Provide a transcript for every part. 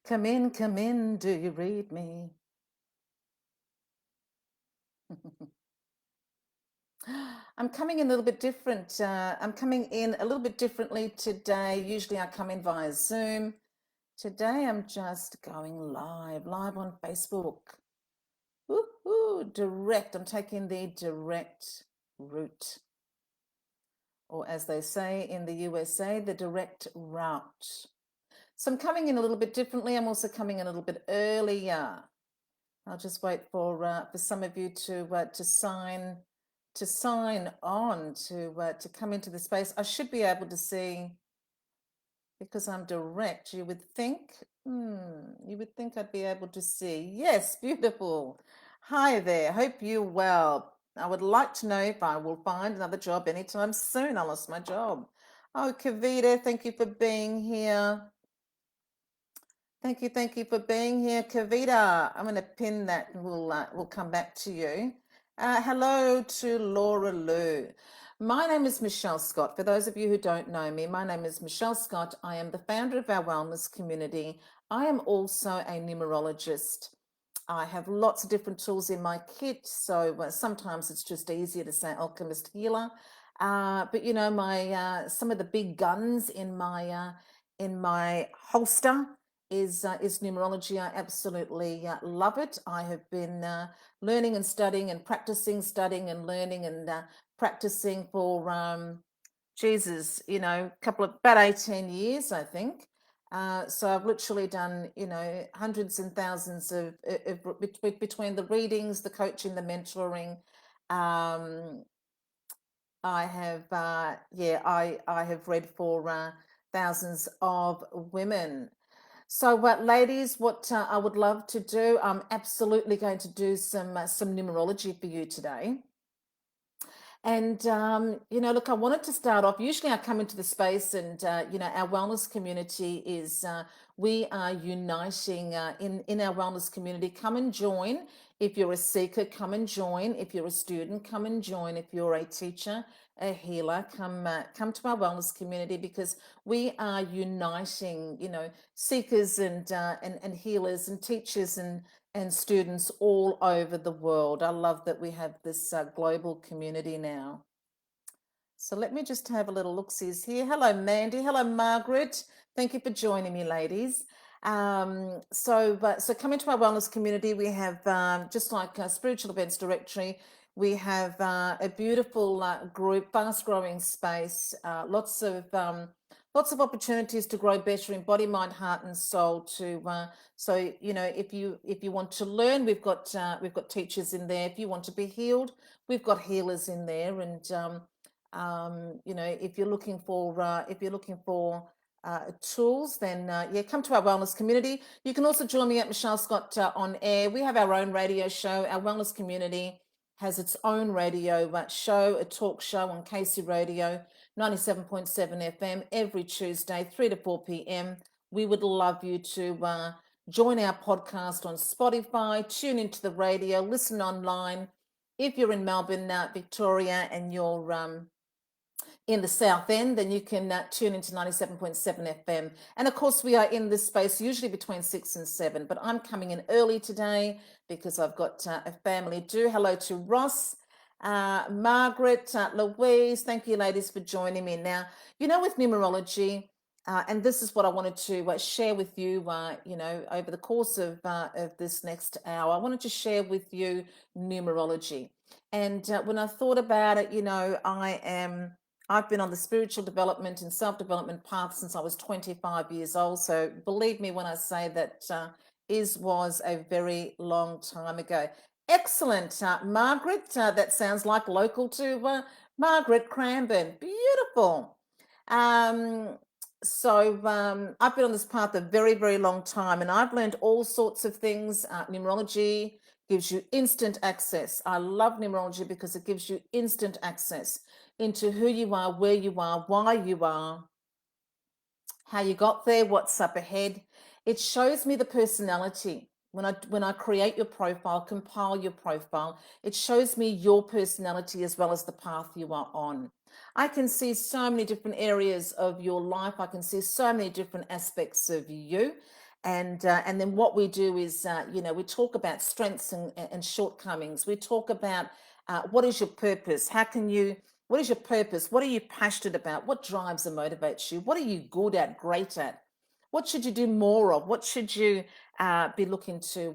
Come in, do you read me? I'm coming in a little bit different. I'm coming in a little bit differently today. Usually I come in via Zoom. Today I'm just going live on Facebook. Woohoo, direct. I'm taking the direct route, or as they say in the USA, the direct route. So I'm coming in a little bit differently. I'm also coming in a little bit earlier. I'll just wait for some of you to sign on to come into the space. I should be able to see because I'm direct. You would think I'd be able to see. Yes, beautiful. Hi there. Hope you're well. I would like to know if I will find another job anytime soon. I lost my job. Oh, Kavita, thank you for being here. Thank you for being here, Kavita. I'm going to pin that and we'll come back to you. Hello to Laura Lou. My name is Michele Scott. For those of you who don't know me, my name is Michele Scott. I am the founder of our wellness community. I am also a numerologist. I have lots of different tools in my kit, so sometimes it's just easier to say alchemist healer. But you know, my some of the big guns in my holster is numerology. I absolutely love it. I have been learning and studying and practicing, studying and learning and practicing for Jesus, you know, about 18 years, I think. So I've literally done, you know, hundreds and thousands of between the readings, the coaching, the mentoring. I have, I have read for thousands of women. So, what, ladies, what I would love to do, I'm absolutely going to do some numerology for you today. And, you know, look, I wanted to start off. Usually I come into the space and, you know, our wellness community is, we are uniting in our wellness community. Come and join. If you're a seeker, come and join. If you're a student, come and join. If you're a teacher, a healer, come to our wellness community because we are uniting, you know, seekers and healers and teachers and students all over the world. I love that we have this global community now. So let me just have a little look-sees here. Hello, Mandy. Hello, Margaret. Thank you for joining me, ladies. So come into our wellness community. We have, just like Spiritual Events Directory, we have a beautiful group, fast-growing space, lots of opportunities to grow better in body, mind, heart, and soul. So you know, if you want to learn, we've got teachers in there. If you want to be healed, we've got healers in there, and you know, if you're looking for tools, then yeah, come to our wellness community. You can also join me at Michele Scott on air. We have our own radio show. Our wellness community has its own radio show, a talk show on KC Radio 97.7 FM every Tuesday, 3 to 4 p.m. We would love you to join our podcast on Spotify, tune into the radio, listen online. If you're in Melbourne, Victoria, and you're in the South End, then you can tune into 97.7 FM. And of course, we are in this space usually between 6 and 7, but I'm coming in early today because I've got a family do. Hello to Ross, Margaret, Louise. Thank you, ladies, for joining me. Now, you know, with numerology, and this is what I wanted to share with you, you know, over the course of this next hour. I wanted to share with you numerology. And when I thought about it, you know, I've been on the spiritual development and self-development path since I was 25 years old. So believe me when I say that was a very long time ago. Excellent, Margaret. That sounds like local to Margaret Cranbourne. Beautiful. I've been on this path a very, very long time, and I've learned all sorts of things. Numerology gives you instant access. I love numerology because it gives you instant access into who you are, where you are, why you are, how you got there, what's up ahead. It shows me the personality. When I create your profile, compile your profile, it shows me your personality as well as the path you are on. I can see so many different areas of your life. I can see so many different aspects of you. And then what we do is, we talk about strengths and shortcomings. We talk about what is your purpose? What is your purpose? What are you passionate about? What drives and motivates you? What are you good at, great at? What should you do more of? What should you be looking to,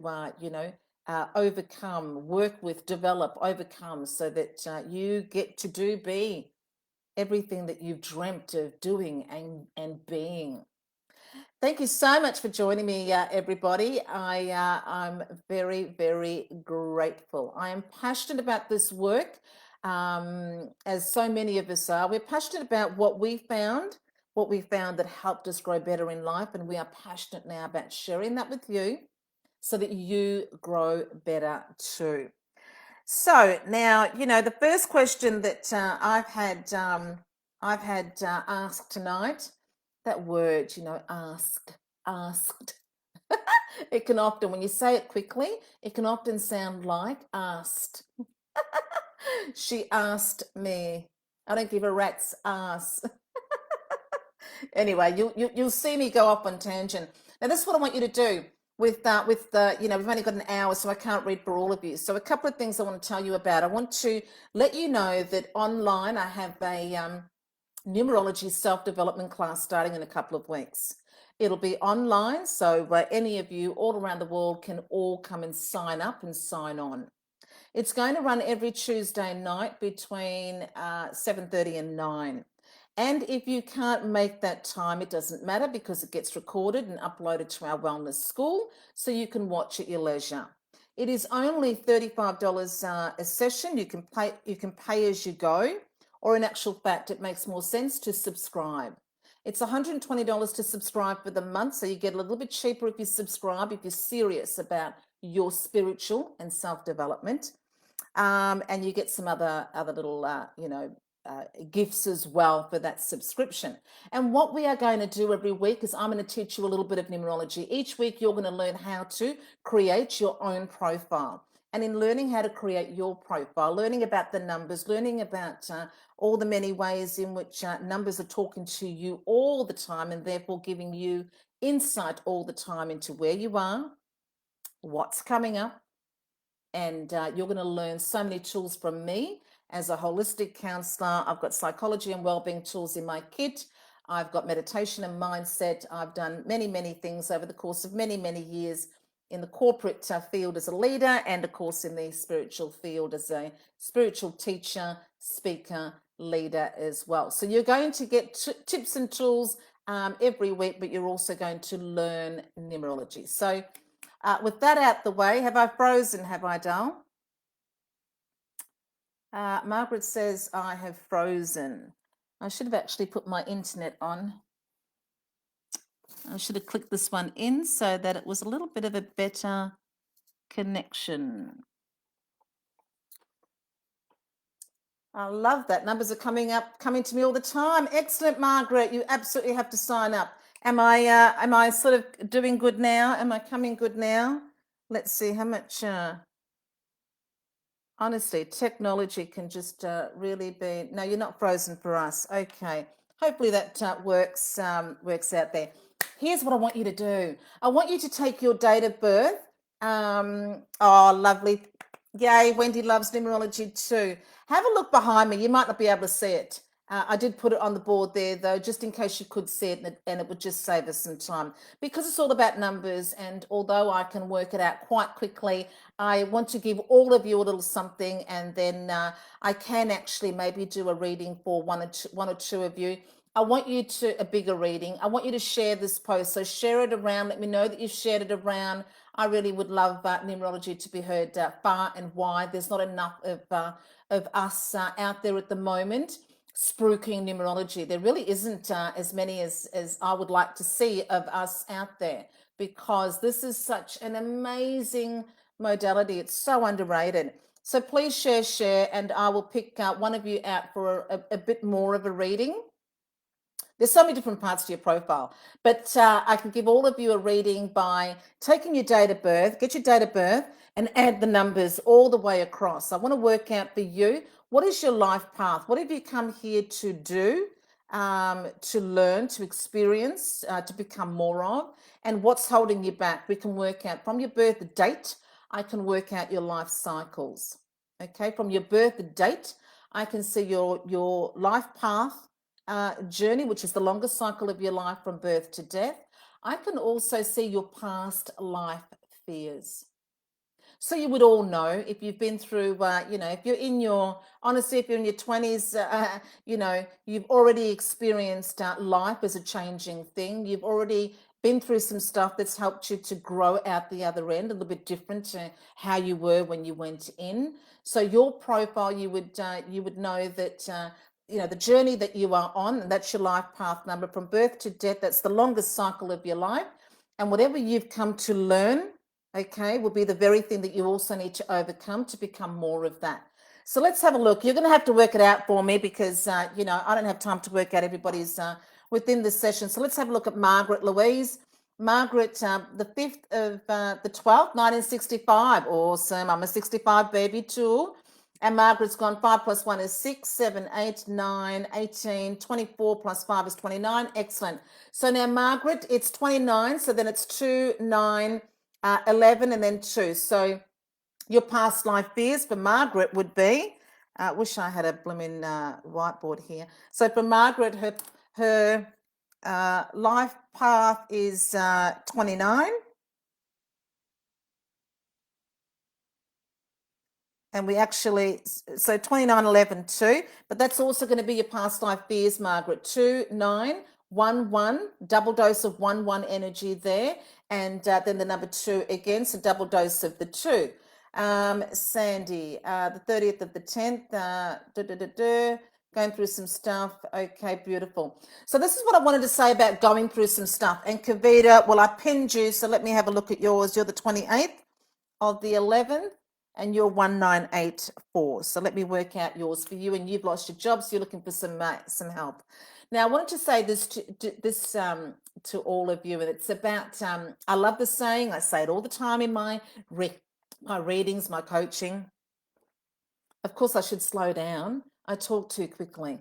overcome, work with, develop, overcome, so that you get to be everything that you've dreamt of doing and being. Thank you so much for joining me, everybody. I'm very, very grateful. I am passionate about this work, as so many of us are. We're passionate about what we found that helped us grow better in life, and we are passionate now about sharing that with you so that you grow better too. So now, the first question that I've had asked tonight, that word, asked. It can often, when you say it quickly, it can often sound like asked. She asked me. I don't give a rat's ass. Anyway, you'll see me go off on tangent. Now, this is what I want you to do with we've only got an hour, so I can't read for all of you. So a couple of things I want to tell you about. I want to let you know that online I have a numerology self-development class starting in a couple of weeks. It'll be online, so any of you all around the world can all come and sign up and sign on. It's going to run every Tuesday night between 7:30 and 9. And if you can't make that time, it doesn't matter, because it gets recorded and uploaded to our wellness school, so you can watch at your leisure. It is only $35 a session. You can pay as you go, or in actual fact, it makes more sense to subscribe. It's $120 to subscribe for the month, so you get a little bit cheaper if you subscribe, if you're serious about your spiritual and self-development. And you get some other little, gifts as well for that subscription. And what we are going to do every week is I'm going to teach you a little bit of numerology. Each week, you're going to learn how to create your own profile. And in learning how to create your profile, learning about the numbers, learning about all the many ways in which numbers are talking to you all the time, and therefore giving you insight all the time into where you are, what's coming up. And you're going to learn so many tools from me as a holistic counselor. I've got psychology and wellbeing tools in my kit. I've got meditation and mindset. I've done many, many things over the course of many, many years in the corporate field as a leader, and of course in the spiritual field as a spiritual teacher, speaker, leader as well. So you're going to get tips and tools every week, but you're also going to learn numerology. So with that out the way, have I frozen, have I, Dal? Margaret says I have frozen. I should have actually put my internet on. I should have clicked this one in so that it was a little bit of a better connection. I love that. Numbers are coming to me all the time. Excellent, Margaret. You absolutely have to sign up. Am I sort of doing good now? Am I coming good now? Let's see how much. Honestly, technology can just really be. No, you're not frozen for us. Okay. Hopefully that works out there. Here's what I want you to do. I want you to take your date of birth. Oh, lovely. Yay, Wendy loves numerology too. Have a look behind me. You might not be able to see it. I did put it on the board there, though, just in case you could see it, and it would just save us some time, because it's all about numbers. And although I can work it out quite quickly, I want to give all of you a little something, and then I can actually maybe do a reading for one or two of you. I want you to, a bigger reading. I want you to share this post. So share it around. Let me know that you've shared it around. I really would love numerology to be heard far and wide. There's not enough of us out there at the moment spruiking numerology. There really isn't as many as I would like to see of us out there, because this is such an amazing modality. It's so underrated. So please share, and I will pick one of you out for a bit more of a reading. There's so many different parts to your profile, but I can give all of you a reading by taking your date of birth, get your date of birth, and add the numbers all the way across. I want to work out for you, what is your life path? What have you come here to do? to learn, to experience, to become more of, and what's holding you back. We can work out from your birth date. I can work out your life cycles. Okay, from your birth date, I can see your life path journey, which is the longest cycle of your life from birth to death. I can also see your past life fears. So you would all know if you've been through, if you're in your, honestly, if you're in your 20s, you've already experienced life as a changing thing. You've already been through some stuff that's helped you to grow out the other end, a little bit different to how you were when you went in. So your profile, you would know that, the journey that you are on, and that's your life path number from birth to death. That's the longest cycle of your life. And whatever you've come to learn, okay, will be the very thing that you also need to overcome to become more of that. So let's have a look. You're going to have to work it out for me because, I don't have time to work out everybody's within this session. So let's have a look at Margaret Louise. Margaret, the 5th of the 12th, 1965. Awesome. I'm a 65 baby too. And Margaret's gone 5 plus 1 is 6, 7, 8, 9, 18, 24 plus 5 is 29. Excellent. So now, Margaret, it's 29. So then it's 2, 9, 11, and then 2. So your past life fears for Margaret would be, wish I had a blooming whiteboard here. So for Margaret, her life path is 29. And we actually, so 29, 11, 2, but that's also going to be your past life fears, Margaret. 2, 9, 1, 1, double dose of 1, 1 energy there. And then the number 2 again, so double dose of the 2. Sandy, the 30th of the 10th, going through some stuff. Okay, beautiful. So this is what I wanted to say about going through some stuff. And Kavita, well, I pinned you, so let me have a look at yours. You're the 28th of the 11th. And you're 1984. So let me work out yours for you. And you've lost your job, so you're looking for some help. Now, I wanted to say this to all of you, and it's about. I love the saying. I say it all the time in my readings, my coaching. Of course, I should slow down. I talk too quickly.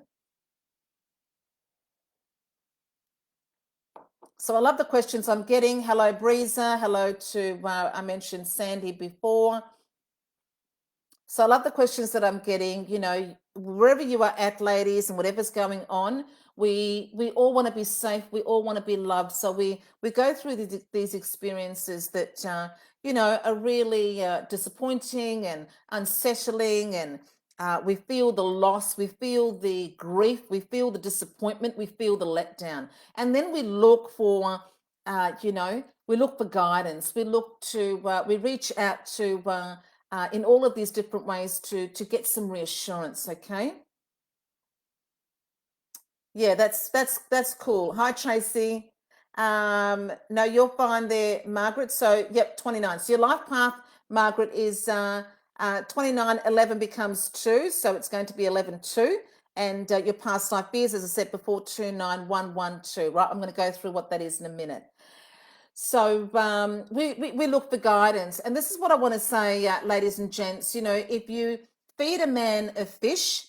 So I love the questions I'm getting. Hello, Breeza. Hello to I mentioned Sandy before. So I love the questions that I'm getting. Wherever you are at, ladies, and whatever's going on, we all want to be safe. We all want to be loved. So we go through these experiences that are really disappointing and unsettling, and we feel the loss, we feel the grief, we feel the disappointment, we feel the letdown, and then we look for we look for guidance. We look to we reach out to. In all of these different ways to get some reassurance. Okay. Yeah, that's cool. Hi, Tracy. No, you're fine there, Margaret. So yep, 29. So your life path, Margaret, is 29, 11 becomes 2. So it's going to be 11, 2. And your past life fears, as I said before, 2, 9, 1, 1, 2. Right. I'm going to go through what that is in a minute. So we look for guidance. And this is what I want to say, ladies and gents. If you feed a man a fish,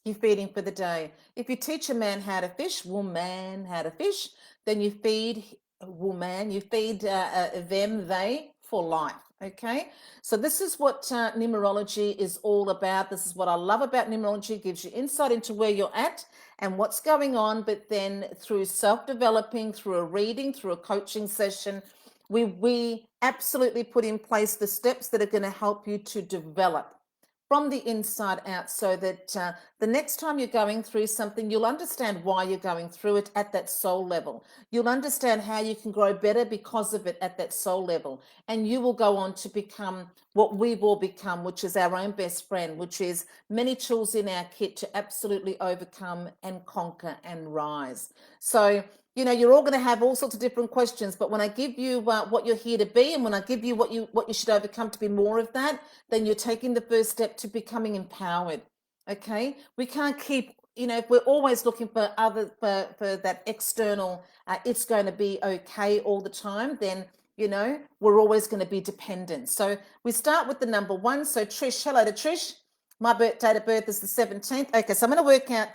you feed him for the day. If you teach a man how to fish, woman how to fish, then you feed woman, you feed them, they, for life. Okay, so this is what numerology is all about. This is what I love about numerology. It gives you insight into where you're at and what's going on, but then through self-developing, through a reading, through a coaching session, we absolutely put in place the steps that are going to help you to develop from the inside out, so that the next time you're going through something, you'll understand why you're going through it at that soul level. You'll understand how you can grow better because of it at that soul level. And you will go on to become what we've all become, which is our own best friend, which is many tools in our kit to absolutely overcome and conquer and rise. So, you're all going to have all sorts of different questions, but when I give you what you're here to be, and when I give you what you should overcome to be more of that, then you're taking the first step to becoming empowered. Okay, we can't keep, if we're always looking for for that external, it's going to be okay all the time, then we're always going to be dependent. So we start with the number 1. So Trish, hello to Trish. My date of birth is the 17th. Okay, so I'm going to work out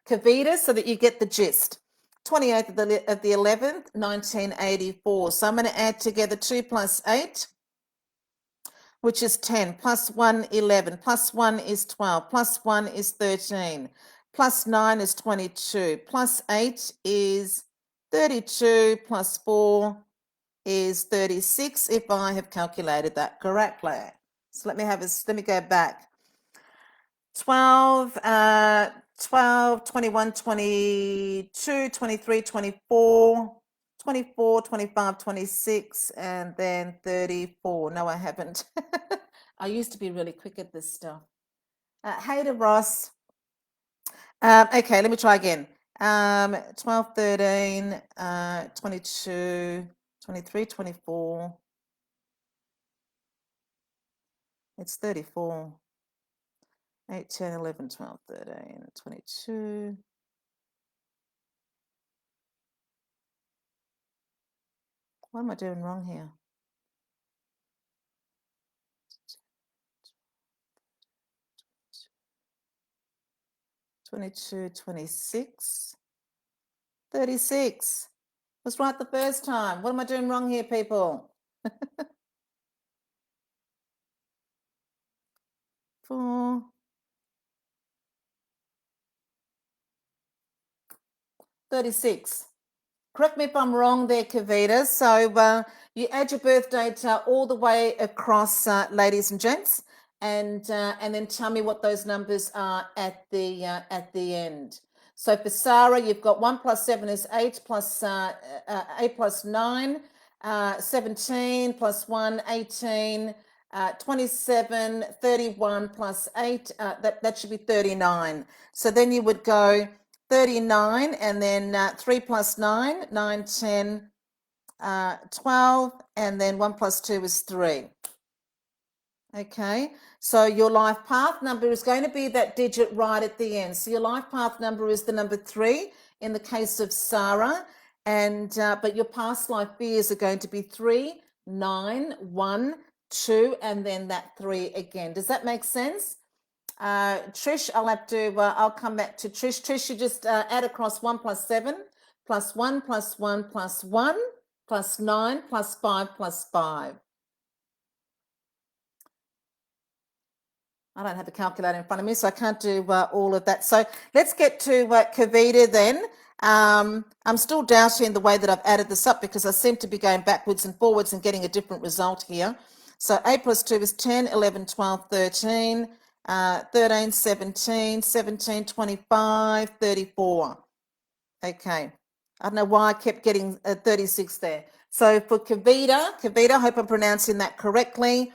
Kavita so that you get the gist. 28th of the 11th, 1984. So I'm going to add together 2 plus 8, which is 10, plus 1, 11, plus 1 is 12, plus 1 is 13, plus 9 is 22, plus 8 is 32, plus 4 is 36, if I have calculated that correctly. So let me go back. 12, 21, 22, 23, 24, 24, 25, 26, and then 34. No, I haven't. I used to be really quick at this stuff. Hey to Ross. Okay, let me try again. 12, 13, 22, 23, 24. It's 34. 8, 10, 11, 12, 13, 22. What am I doing wrong here? 22, 26, 36. Was right the first time. What am I doing wrong here, people? 4, 36. Correct me if I'm wrong there, Kavita. So you add your birth date all the way across, ladies and gents, and then tell me what those numbers are at the end. So for Sarah, you've got 1 plus 7 is 8, plus 8 plus 9, 17, plus 1, 18, 27, 31 plus 8, that should be 39. So then you would go 39, and then 3 plus 9, 9, 10, 12, and then 1 plus 2 is 3. Okay, so your life path number is going to be that digit right at the end. So your life path number is the number 3 in the case of Sarah, and but your past life fears are going to be 3, 9, 1, 2, and then that 3 again. Does that make sense? Trish, I'll come back to Trish. Trish, you just add across 1 plus 7, plus 1, plus 1, plus 1, plus 9, plus 5, plus 5. I don't have a calculator in front of me, so I can't do all of that. So let's get to Kavita then. I'm still doubting the way that I've added this up because I seem to be going backwards and forwards and getting a different result here. So 8 plus 2 is 10, 11, 12, 13, 13, 17, 17, 25, 34. Okay. I don't know why I kept getting 36 there. So for Kavita, I hope I'm pronouncing that correctly.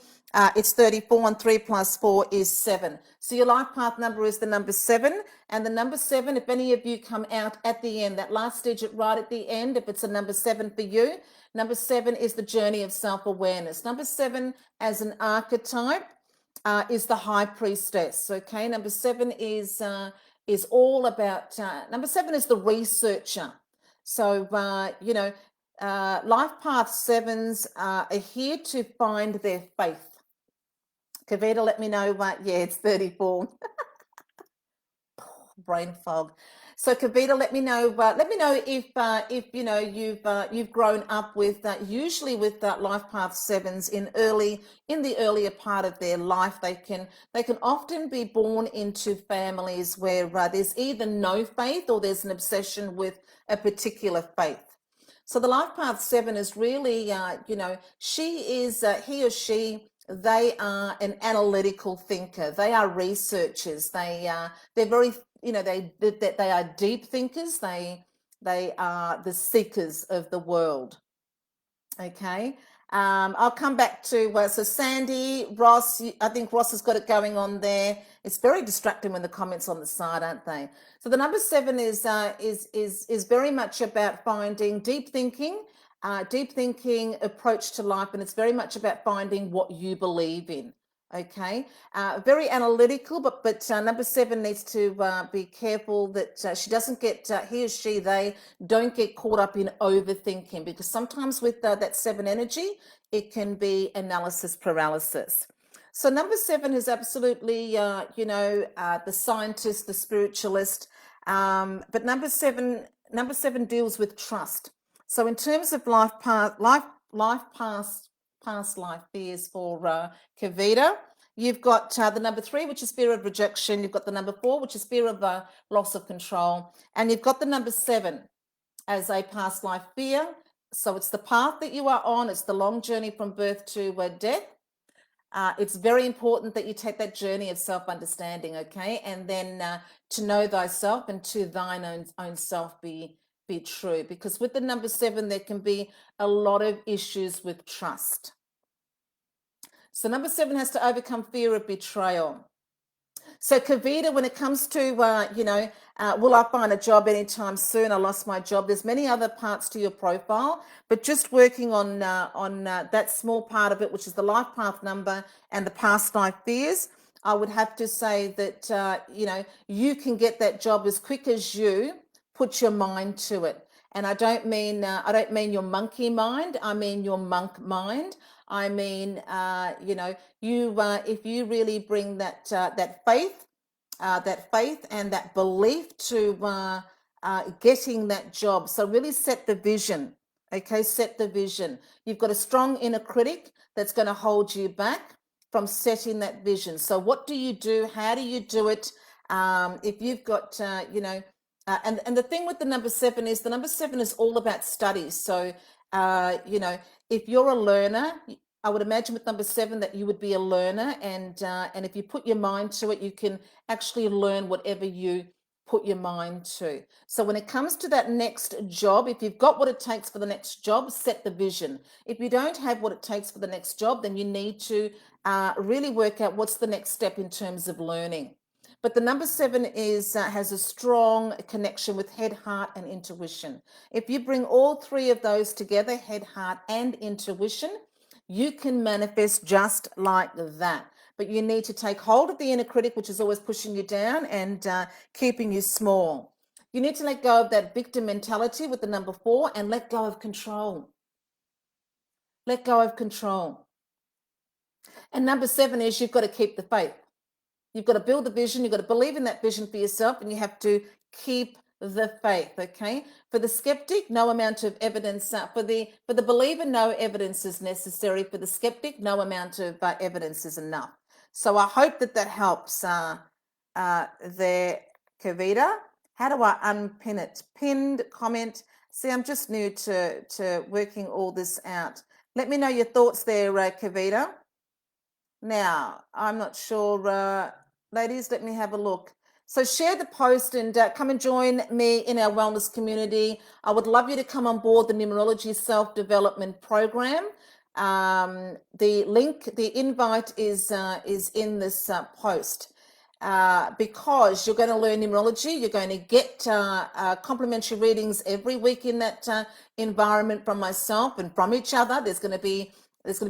It's 34, and 3 plus 4 is 7. So your life path number is the number 7. And the number 7, if any of you come out at the end, that last digit right at the end, if it's a number 7 for you, number 7 is the journey of self-awareness. Number 7 as an archetype is the high priestess. Okay, number 7 is all about, number 7 is the researcher. So, life path 7s are here to find their faith. Kavita, let me know what, yeah, it's 34. Brain fog. So Kavita, let me know if you've grown up with usually with life path 7s in the earlier part of their life. They can often be born into families where there's either no faith or there's an obsession with a particular faith. So the life path 7 is really, he or she, they are an analytical thinker. They are researchers. They're very, they are deep thinkers. They are the seekers of the world. Okay. I'll come back to so Sandy, Ross. I think Ross has got it going on there. It's very distracting when the comments on the side, aren't they? So the number 7 is very much about finding deep thinking approach to life, and it's very much about finding what you believe in. Okay, very analytical, but number 7 needs to be careful that she doesn't get they don't get caught up in overthinking, because sometimes with that 7 energy, it can be analysis paralysis. So number 7 is absolutely, the scientist, the spiritualist. But number seven deals with trust. So in terms of past life fears for Kavita, you've got the number 3, which is fear of rejection. You've got the number 4, which is fear of loss of control, and you've got the number 7 as a past life fear. So it's the path that you are on. It's the long journey from birth to death. It's very important that you take that journey of self-understanding, okay? And then to know thyself and to thine own self be true. Because with the number 7, there can be a lot of issues with trust. So number 7 has to overcome fear of betrayal. So Kavita, when it comes to, will I find a job anytime soon? I lost my job. There's many other parts to your profile, but just working on that small part of it, which is the life path number and the past life fears, I would have to say that, you can get that job as quick as you put your mind to it. And I don't mean your monkey mind. I mean your monk mind. I mean, if you really bring that faith and that belief to getting that job. So really set the vision. Okay, set the vision. You've got a strong inner critic that's going to hold you back from setting that vision. So what do you do? How do you do it? If you've got, and the thing with the number 7 is the number 7 is all about studies. So, if you're a learner, I would imagine with number 7 that you would be a learner, and if you put your mind to it, you can actually learn whatever you put your mind to. So when it comes to that next job, if you've got what it takes for the next job, set the vision. If you don't have what it takes for the next job, then you need to really work out what's the next step in terms of learning. But the number 7 has a strong connection with head, heart, and intuition. If you bring all 3 of those together, head, heart, and intuition, you can manifest just like that. But you need to take hold of the inner critic, which is always pushing you down and keeping you small. You need to let go of that victim mentality with the number 4 and let go of control. Let go of control. And number 7 is you've got to keep the faith. You've got to build the vision. You've got to believe in that vision for yourself, and you have to keep the faith. Okay. For the skeptic, no amount of evidence. For the believer, no evidence is necessary. For the skeptic, no amount of evidence is enough. So I hope that helps. There, Kavita. How do I unpin it? Pinned comment. See, I'm just new to working all this out. Let me know your thoughts there, Kavita. Now, I'm not sure, ladies, let me have a look. So share the post and come and join me in our wellness community. I would love you to come on board the Numerology Self-Development Program. The link, the invite is in this post. Because you're going to learn numerology, you're going to get complimentary readings every week in that environment from myself and from each other. There's going to be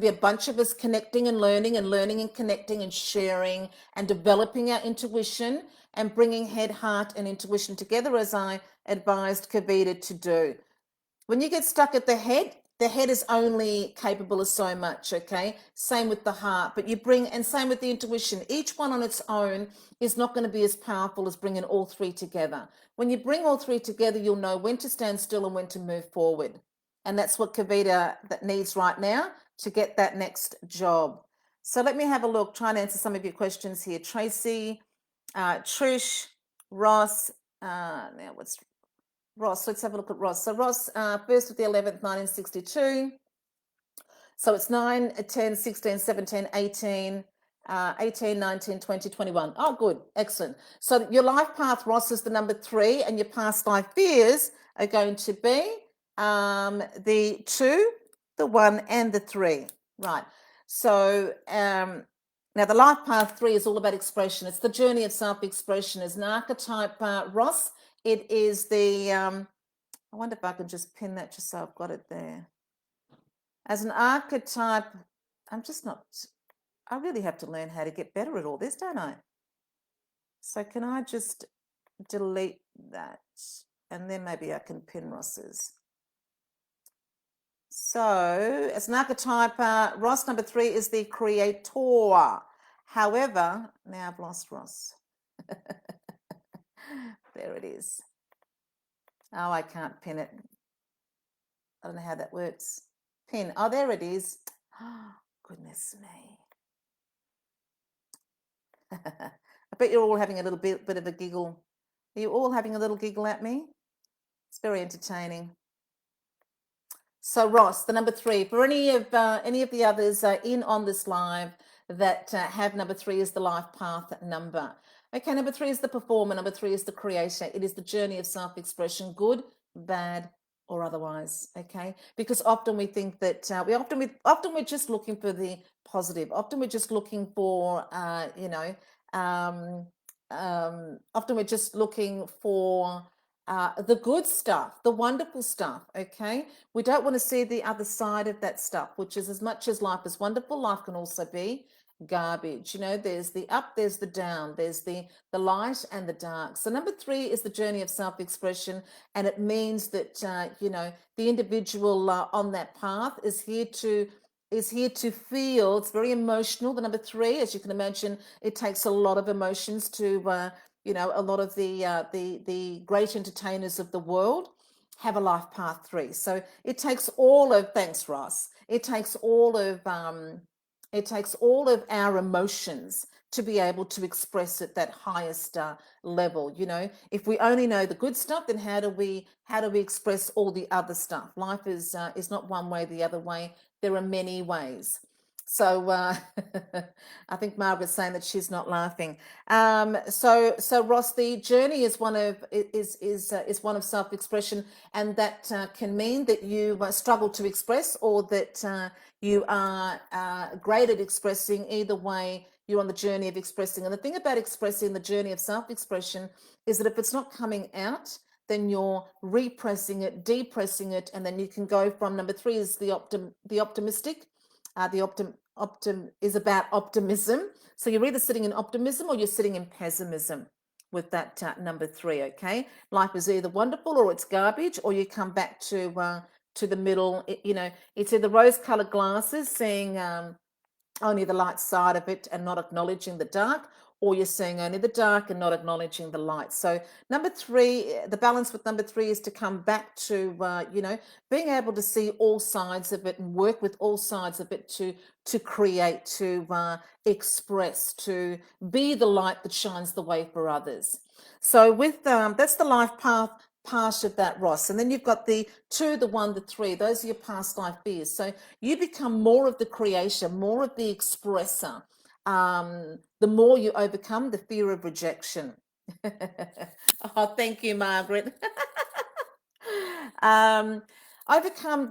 a bunch of us connecting and learning and connecting and sharing and developing our intuition and bringing head, heart, and intuition together, as I advised Kavita to do. When you get stuck at the head is only capable of so much, okay? Same with the heart, and same with the intuition. Each one on its own is not going to be as powerful as bringing all 3 together. When you bring all 3 together, you'll know when to stand still and when to move forward. And that's what Kavita needs right now to get that next job. So let me have a look, try and answer some of your questions here. Tracy, Trish, Ross, now what's Ross? Let's have a look at Ross. So Ross, 1st of the 11th, 1962. So it's 9, 10, 16, 17, 18, 18, 19, 20, 21. Oh, good. Excellent. So your life path, Ross, is the number 3, and your past life fears are going to be the 2, the 1, and the 3. Right. So now the life path 3 is all about expression. It's the journey of self-expression. As an archetype, Ross, it is the, I wonder if I can just pin that just so I've got it there. As an archetype, I really have to learn how to get better at all this, don't I? So can I just delete that? And then maybe I can pin Ross's. So as an archetype, Ross, number 3 is the creator. However, now I've lost Ross. There it is. Oh, I can't pin it. I don't know how that works. Pin. Oh, there it is. Oh, goodness me. I bet you're all having a little bit of a giggle. Are you all having a little giggle at me? It's very entertaining. So Ross, the number 3, for any of the others in on this live that have number 3 as the life path number. Okay, number 3 is the performer. Number 3 is the creator. It is the journey of self-expression, good, bad, or otherwise. Okay, because often we think that we're just looking for the positive. Often we're just looking for often we're just looking for the good stuff, the wonderful stuff. Okay, we don't want to see the other side of that stuff, which is, as much as life is wonderful, life can also be garbage. You know, there's the up, there's the down, there's the light and the dark. So number 3 is the journey of self-expression, and it means that the individual on that path is here to feel. It's very emotional. The number 3, as you can imagine, it takes a lot of emotions to a lot of the great entertainers of the world have a life path 3. So it takes all of, thanks Ross, it takes all of our emotions to be able to express at that highest level. You know, if we only know the good stuff, then how do we express all the other stuff? Life is not one way the other way. There are many ways. So I think Margaret's saying that she's not laughing. So Ross, the journey is one of self-expression, and that can mean that you struggle to express, or that you are great at expressing. Either way, you're on the journey of expressing. And the thing about expressing, the journey of self-expression, is that if it's not coming out, then you're repressing it, depressing it, and then you can go from number 3 is the optimistic. Is about optimism. So you're either sitting in optimism or you're sitting in pessimism with that number 3. Okay, life is either wonderful or it's garbage, or you come back to the middle. It's either rose-colored glasses, seeing only the light side of it and not acknowledging the dark, or you're seeing only the dark and not acknowledging the light. So number 3, the balance with number 3 is to come back to being able to see all sides of it and work with all sides of it to create, to express, to be the light that shines the way for others. So with that's the life path part of that, Ross. And then you've got the 2, the 1, the 3. Those are your past life fears. So you become more of the creator, more of the expresser, the more you overcome the fear of rejection. Oh, thank you, Margaret. The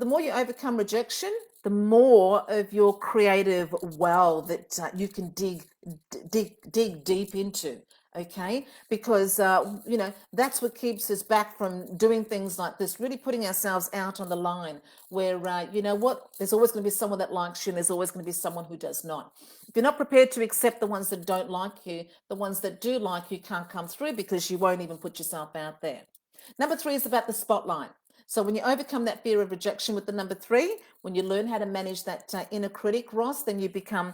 more you overcome rejection, the more of your creative well that you can dig deep into. Okay, because that's what keeps us back from doing things like this, really putting ourselves out on the line, where there's always going to be someone that likes you, and there's always going to be someone who does not. If you're not prepared to accept the ones that don't like you, the ones that do like you can't come through, because you won't even put yourself out there. Number 3 is about the spotlight. So when you overcome that fear of rejection with the number 3, when you learn how to manage that inner critic, Ross, then you become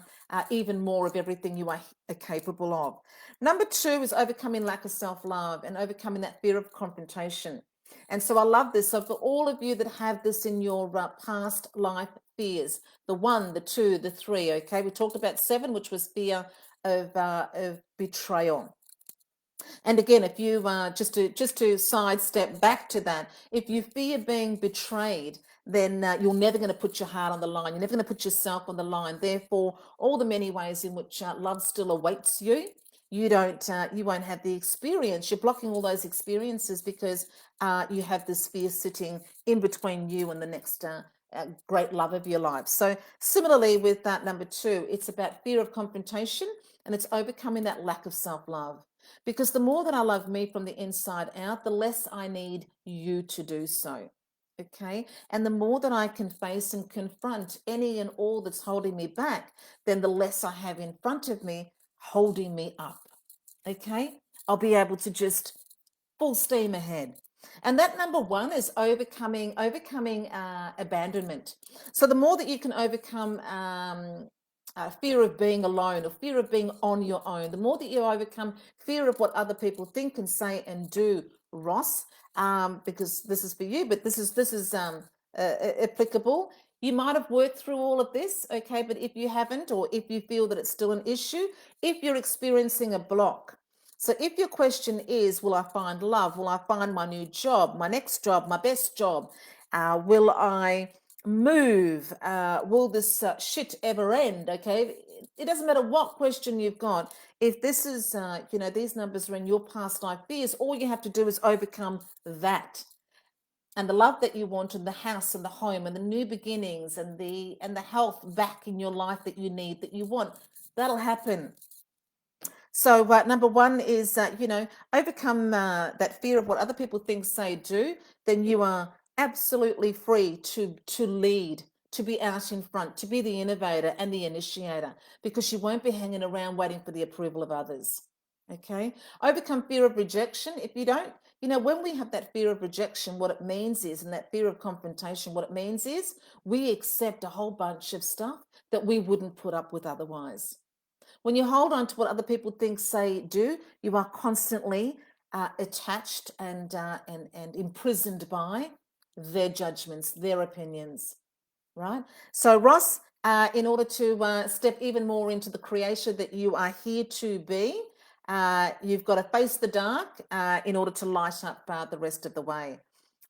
even more of everything you are capable of. Number 2 is overcoming lack of self-love and overcoming that fear of confrontation. And so I love this. So for all of you that have this in your past life fears, the 1, the 2, the 3, okay? We talked about 7, which was fear of betrayal. And again, if you just to sidestep back to that, if you fear being betrayed, then you're never going to put your heart on the line. You're never going to put yourself on the line. Therefore, all the many ways in which love still awaits you, you won't have the experience. You're blocking all those experiences because you have this fear sitting in between you and the next great love of your life. So similarly with that number 2, it's about fear of confrontation, and it's overcoming that lack of self-love. Because the more that I love me from the inside out, the less I need you to do so. Okay. And the more that I can face and confront any and all that's holding me back, then the less I have in front of me holding me up. Okay. I'll be able to just full steam ahead. And that number 1 is overcoming abandonment. So the more that you can overcome fear of being alone or fear of being on your own. The more that you overcome fear of what other people think and say and do, Ross, because this is for you, but this is applicable. You might have worked through all of this, okay, but if you haven't, or if you feel that it's still an issue, if you're experiencing a block. So if your question is, will I find love? Will I find my new job, my next job, my best job? Will I move? Will this shit ever end? Okay, it doesn't matter what question you've got. If this is, these numbers are in your past life fears, all you have to do is overcome that. And the love that you want, and the house and the home and the new beginnings and the health back in your life that you need, that you want, that'll happen. So number one is, overcome that fear of what other people think, say, do. Then you are absolutely free to lead, to be out in front, to be the innovator and the initiator, because you won't be hanging around waiting for the approval of others. Okay. Overcome fear of rejection. If you don't, when we have that fear of rejection, what it means is, and that fear of confrontation, what it means is we accept a whole bunch of stuff that we wouldn't put up with otherwise. When you hold on to what other people think, say, do, you are constantly attached and imprisoned by their judgments, their opinions, right? So, Ross, in order to step even more into the creation that you are here to be, you've got to face the dark in order to light up the rest of the way.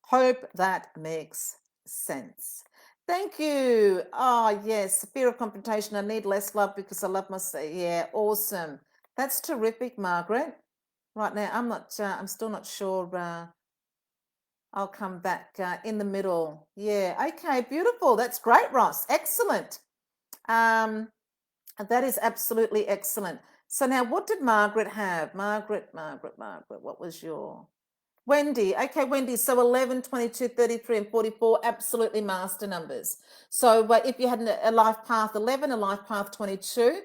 Hope that makes sense. Thank you. Oh, yes. Fear of confrontation. I need less love because I love myself. Yeah, awesome. That's terrific, Margaret. Right now, I'm still not sure. I'll come back in the middle. Yeah, okay, beautiful. That's great, Ross. Excellent. That is absolutely excellent. So now what did Margaret have? Margaret, what was your... Wendy. Okay, Wendy. So 11, 22, 33, and 44, absolutely master numbers. So if you had a life path 11, a life path 22,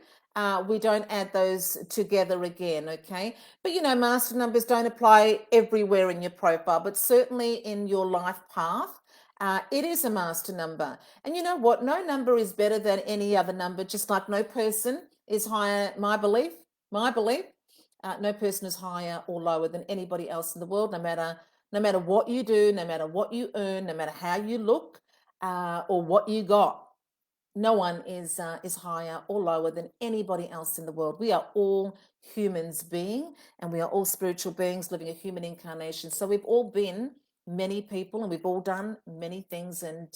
we don't add those together again, okay? But, master numbers don't apply everywhere in your profile, but certainly in your life path, it is a master number. And you know what? No number is better than any other number, just like no person is higher, my belief, no person is higher or lower than anybody else in the world, no matter what you do, no matter what you earn, no matter how you look, or what you got. No one is higher or lower than anybody else in the world. We are all humans being, and we are all spiritual beings living a human incarnation. So we've all been many people, and we've all done many things, and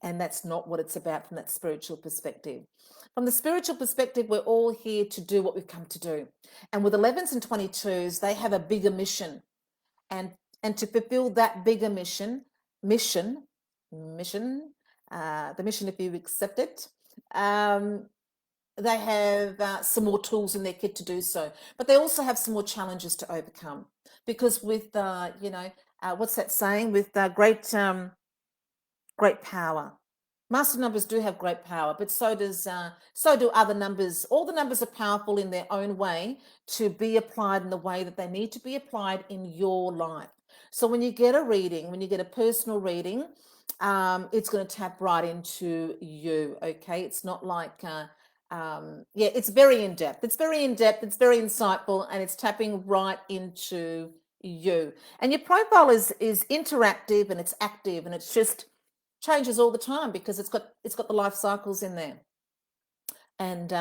that's not what it's about from that spiritual perspective. From the spiritual perspective, we're all here to do what we've come to do. And with 11s and 22s, they have a bigger mission. And to fulfill that bigger mission, the mission, if you accept it, they have some more tools in their kit to do so. But they also have some more challenges to overcome. Because with, what's that saying? With great power. Master numbers do have great power, but so do other numbers. All the numbers are powerful in their own way to be applied in the way that they need to be applied in your life. So when you get a reading, when you get a personal reading, it's going to tap right into you. Okay, it's not like it's very in depth. It's very in depth. It's very insightful, and it's tapping right into you. And your profile is interactive, and it's active, and it's just changes all the time because it's got the life cycles in there, and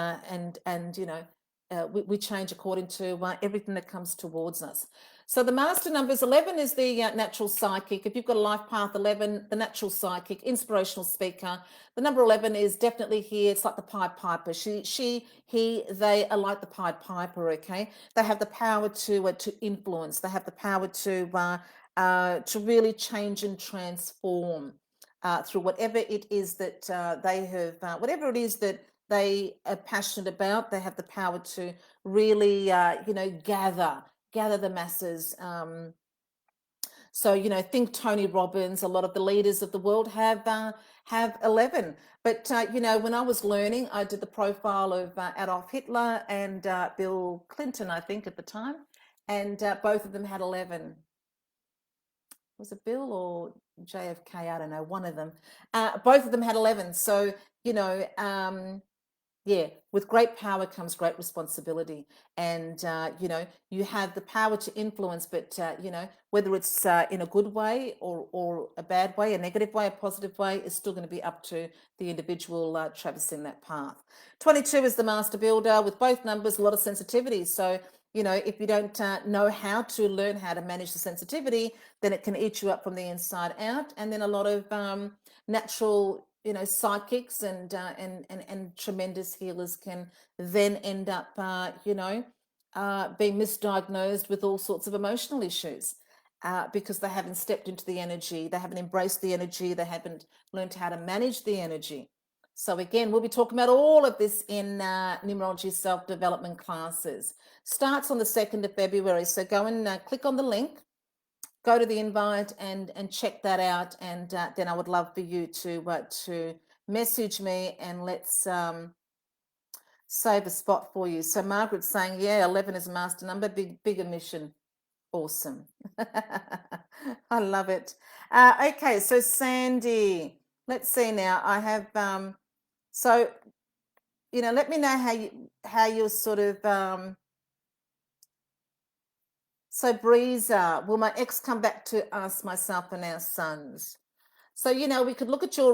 we change according to everything that comes towards us. So the master numbers, 11 is the natural psychic. If you've got a life path 11, the natural psychic, inspirational speaker. The number 11 is definitely here. It's like the Pied Piper. They are like the Pied Piper. Okay, they have the power to influence. They have the power to really change and transform. Through whatever it is that they have, whatever it is that they are passionate about, they have the power to really, gather the masses. So, think Tony Robbins. A lot of the leaders of the world have 11. But when I was learning, I did the profile of Adolf Hitler and Bill Clinton, I think, at the time, and both of them had 11. Was it Bill or JFK? I don't know, one of them. Both of them had 11. So, Yeah, with great power comes great responsibility. And, you have the power to influence, but, whether it's in a good way or a bad way, a negative way, a positive way, it's still going to be up to the individual traversing that path. 22 is the master builder with both numbers, a lot of sensitivity. So, if you don't know how to learn how to manage the sensitivity, then it can eat you up from the inside out. And then a lot of natural psychics and tremendous healers can then end up being misdiagnosed with all sorts of emotional issues because they haven't stepped into the energy, they haven't embraced the energy, they haven't learned how to manage the energy. So again, we'll be talking about all of this in numerology self-development classes. Starts on the 2nd of February, so go and click on the link, go to the invite and check that out. And then I would love for you to message me and let's save a spot for you. So Margaret's saying, yeah, 11 is a master number, bigger mission. Awesome. I love it. Okay, so Sandy, let's see now. I have so let me know how you're sort of so Breezer, will my ex come back to us, myself, and our sons? So we could look at your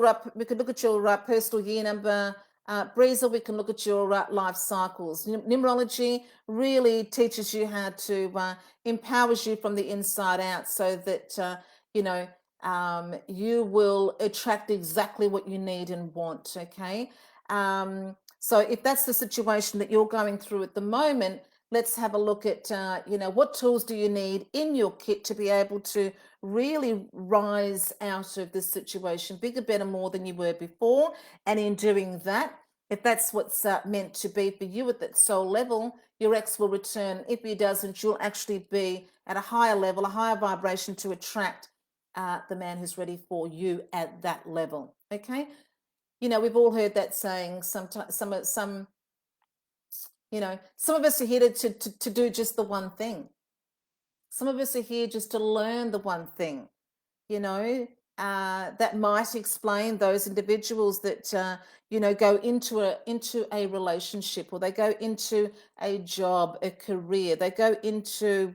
personal year number, Breezer. We can look at your life cycles. Numerology really teaches you how to empowers you from the inside out, so that you will attract exactly what you need and want. Okay, so if that's the situation that you're going through at the moment, let's have a look at what tools do you need in your kit to be able to really rise out of this situation bigger, better, more than you were before. And in doing that, if that's what's meant to be for you at that soul level, your ex will return. If he doesn't, you'll actually be at a higher level, a higher vibration to attract the man who's ready for you at that level. Okay, we've all heard that saying. Sometimes some of us are here to do just the one thing. Some of us are here just to learn the one thing. That might explain those individuals that go into a relationship, or they go into a job, a career, they go into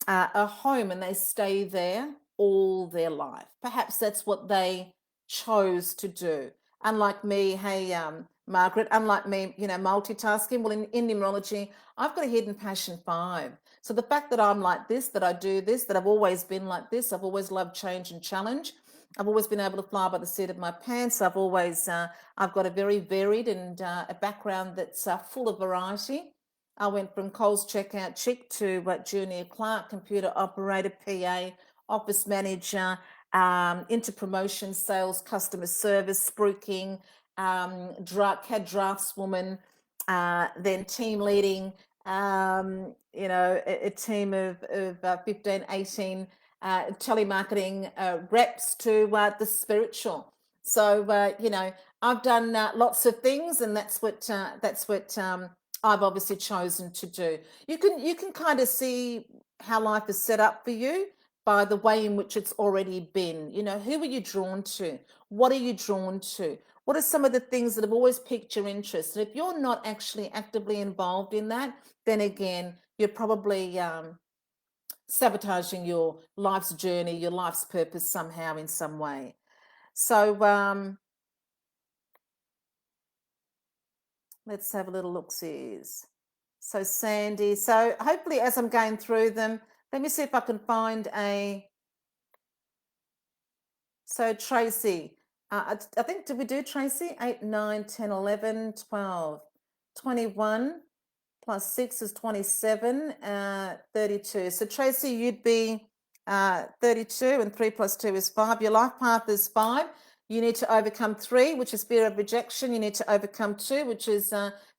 a home and they stay there all their life. Perhaps that's what they chose to do. Unlike me, hey, Margaret, unlike me, multitasking. Well, in numerology, I've got a hidden passion 5. So the fact that I'm like this, that I do this, that I've always been like this, I've always loved change and challenge. I've always been able to fly by the seat of my pants. I've got a very varied and a background that's full of variety. I went from Coles checkout chick to junior clerk, computer operator, PA, office manager, into promotion, sales, customer service, spruiking, CAD draftswoman, then team leading, a team of 15, 18 telemarketing reps to the spiritual. So, I've done lots of things, and that's what I've obviously chosen to do. You can kind of see how life is set up for you by the way in which it's already been. Who are you drawn to? What are you drawn to? What are some of the things that have always piqued your interest? And if you're not actually actively involved in that, then again, you're probably sabotaging your life's journey, your life's purpose somehow in some way. So let's have a little look-sees. So Sandy, so hopefully as I'm going through them, let me see if I can find so Tracy, I think, did we do Tracy? 8, 9, 10, 11, 12, 21 plus 6 is 27, 32. So Tracy, you'd be 32, and 3 plus 2 is 5. Your life path is 5. You need to overcome 3, which is fear of rejection. You need to overcome 2, which is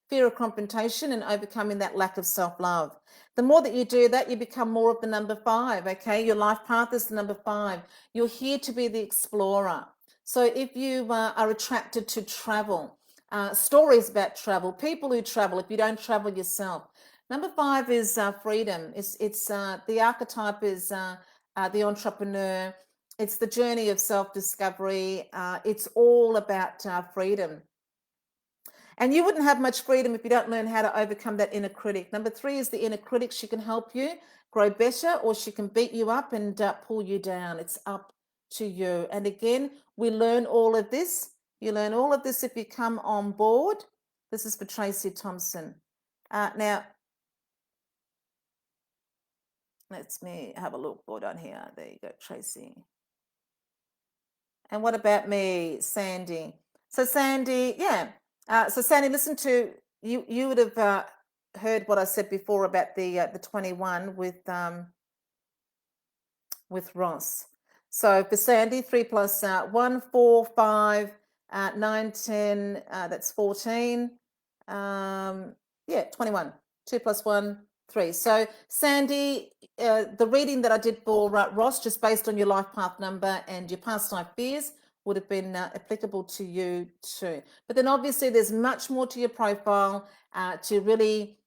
fear of confrontation, and overcoming that lack of self-love. The more that you do that, you become more of the number 5, okay? Your life path is the number 5. You're here to be the explorer. So if you are attracted to travel, stories about travel, people who travel, if you don't travel yourself. Number 5 is freedom. It's the archetype is the entrepreneur. It's the journey of self-discovery. It's all about freedom. And you wouldn't have much freedom if you don't learn how to overcome that inner critic. Number 3 is the inner critic. She can help you grow better, or she can beat you up and pull you down. It's up to you. And again, we learn all of this. You learn all of this if you come on board. This is for Tracy Thompson. Now, let me have a look. Hold on here. There you go, Tracy. And what about me, Sandy? So Sandy, yeah. So Sandy, listen to you. You would have heard what I said before about the 21 with Ross. So for Sandy, 3 plus 1, 4, 5, 9, 10. That's 14. Yeah, 21. 2 plus 1, 3. So Sandy, the reading that I did for Ross, just based on your life path number and your past life fears, would have been applicable to you too. But then obviously there's much more to your profile to really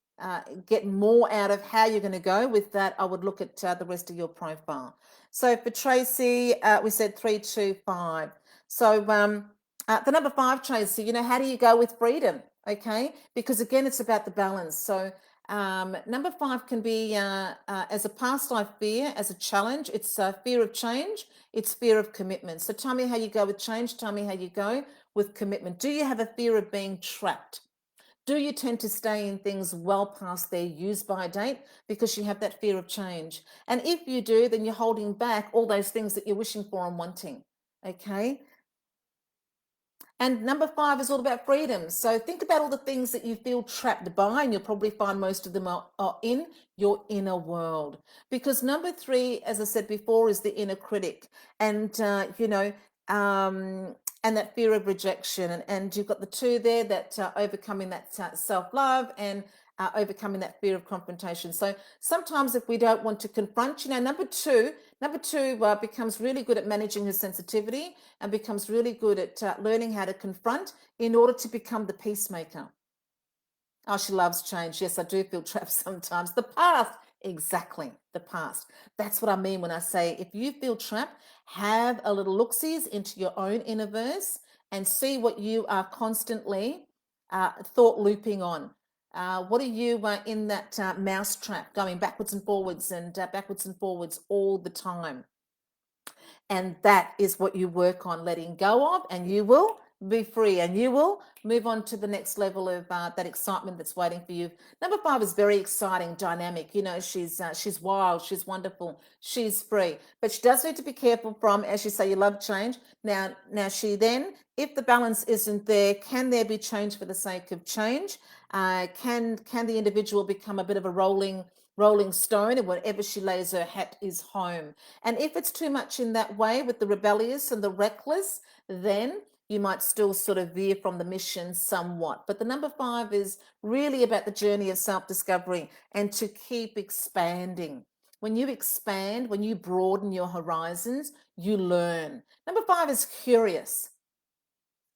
get more out of how you're going to go. With that, I would look at the rest of your profile. So for Tracy, we said 3, 2, 5. So the number 5, Tracy, you know, how do you go with freedom? Okay, because again, it's about the balance. So number 5 can be as a past life fear, as a challenge. It's fear of change. It's fear of commitment. So tell me how you go with change. Tell me how you go with commitment. Do you have a fear of being trapped? Do you tend to stay in things well past their use by date because you have that fear of change? And if you do, then you're holding back all those things that you're wishing for and wanting. Okay. And number 5 is all about freedom. So think about all the things that you feel trapped by, and you'll probably find most of them are in your inner world. Because number 3, as I said before, is the inner critic. And, and that fear of rejection. And you've got the 2 there, that overcoming that self-love and overcoming that fear of confrontation. So sometimes if we don't want to confront, number two becomes really good at managing her sensitivity and becomes really good at learning how to confront in order to become the peacemaker. Oh, she loves change. Yes, I do feel trapped sometimes. The past, exactly, the past. That's what I mean when I say if you feel trapped, have a little look-sees into your own inner verse and see what you are constantly thought looping on. What are you in that mouse trap, going backwards and forwards all the time? And that is what you work on letting go of, and you will be free, and you will move on to the next level of that excitement that's waiting for you. Number 5 is very exciting, dynamic. She's wild, she's wonderful, she's free, but she does need to be careful from, as you say, you love change. Now she then, if the balance isn't there, can there be change for the sake of change? Can the individual become a bit of a rolling stone, and wherever she lays her hat is home? And if it's too much in that way with the rebellious and the reckless, then you might still sort of veer from the mission somewhat. But the number 5 is really about the journey of self-discovery and to keep expanding. When you expand, when you broaden your horizons, you learn. Number 5 is curious.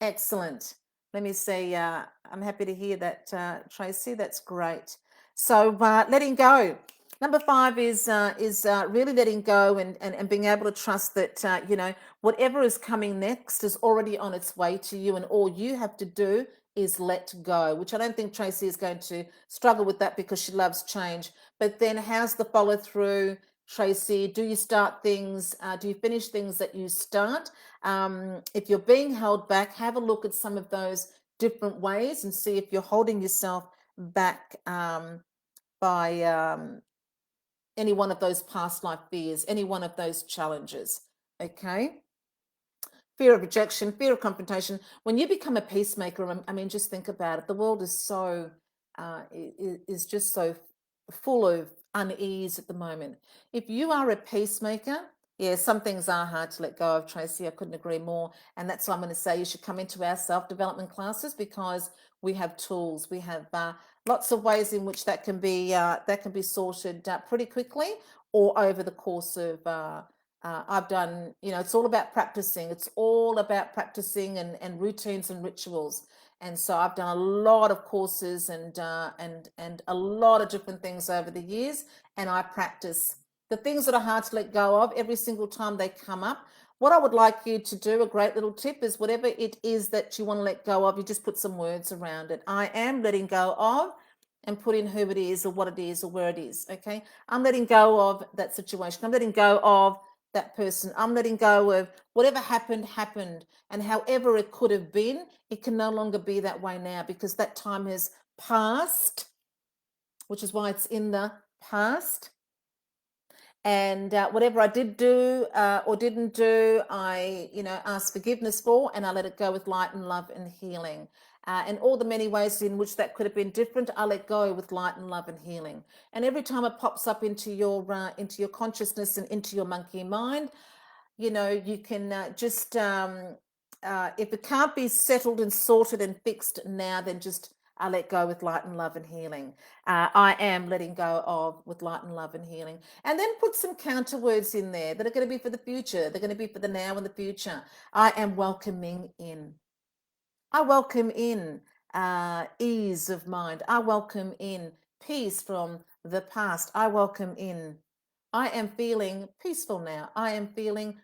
Excellent. Let me see. I'm happy to hear that, Tracy. That's great. So letting go. Number 5 is really letting go and being able to trust that, whatever is coming next is already on its way to you, and all you have to do is let go, which I don't think Tracy is going to struggle with that because she loves change. But then how's the follow through, Tracy? Do you start things? Do you finish things that you start? If you're being held back, have a look at some of those different ways and see if you're holding yourself back by any one of those past life fears, any one of those challenges. Okay. Fear of rejection, fear of confrontation. When you become a peacemaker, I mean, just think about it. The world is so is just so full of unease at the moment. If you are a peacemaker, yeah, some things are hard to let go of, Tracy. I couldn't agree more. And that's why I'm going to say you should come into our self-development classes, because we have tools. We have lots of ways in which that can be sorted pretty quickly, or over the course of I've done, it's all about practicing. It's all about practicing and routines and rituals. And so I've done a lot of courses and a lot of different things over the years. And I practice the things that are hard to let go of every single time they come up. what I would like you to do, a great little tip, is whatever it is that you want to let go of, you just put some words around it. I am letting go of, and put in who it is or what it is or where it is, okay? I'm letting go of that situation. I'm letting go of that person. I'm letting go of whatever happened, happened. And however it could have been, it can no longer be that way now because that time has passed, which is why it's in the past. And whatever I did do or didn't do, I, ask forgiveness for, and I let it go with light and love and healing. And all the many ways in which that could have been different, I let go with light and love and healing. And every time it pops up into your consciousness and into your monkey mind, you can just, if it can't be settled and sorted and fixed now, then just let go with light and love and healing. I am letting go of with light and love and healing. And then put some counter words in there that are going to be for the future. They're going to be for the now and the future. I am welcoming in. I welcome in ease of mind. I welcome in peace from the past. I welcome in. I am feeling peaceful now. I am feeling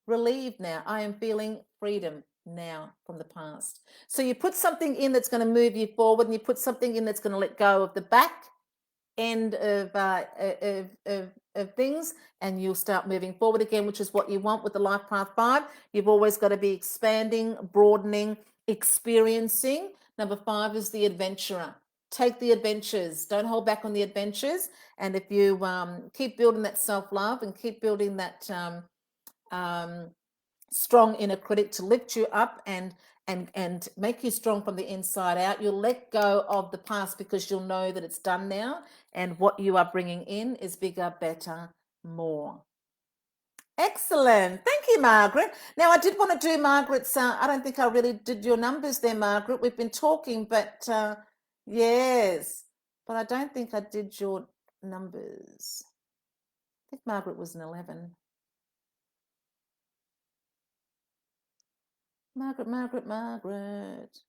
relieved now. I am feeling freedom now from the past. So you put something in that's going to move you forward, and you put something in that's going to let go of the back end of things, and you'll start moving forward again, which is what you want with the Life Path 5. You've always got to be expanding, broadening, experiencing. Number 5 is the adventurer. Take the adventures. Don't hold back on the adventures. And if you keep building that self-love and keep building that strong inner critic to lift you up and make you strong from the inside out, you'll let go of the past because you'll know that it's done now, and what you are bringing in is bigger, better, more. Excellent. Thank you, Margaret. Now, I did want to do Margaret's, I don't think I really did your numbers there, Margaret. We've been talking, but yes, but I don't think I did your numbers. I think Margaret was an 11. Margaret.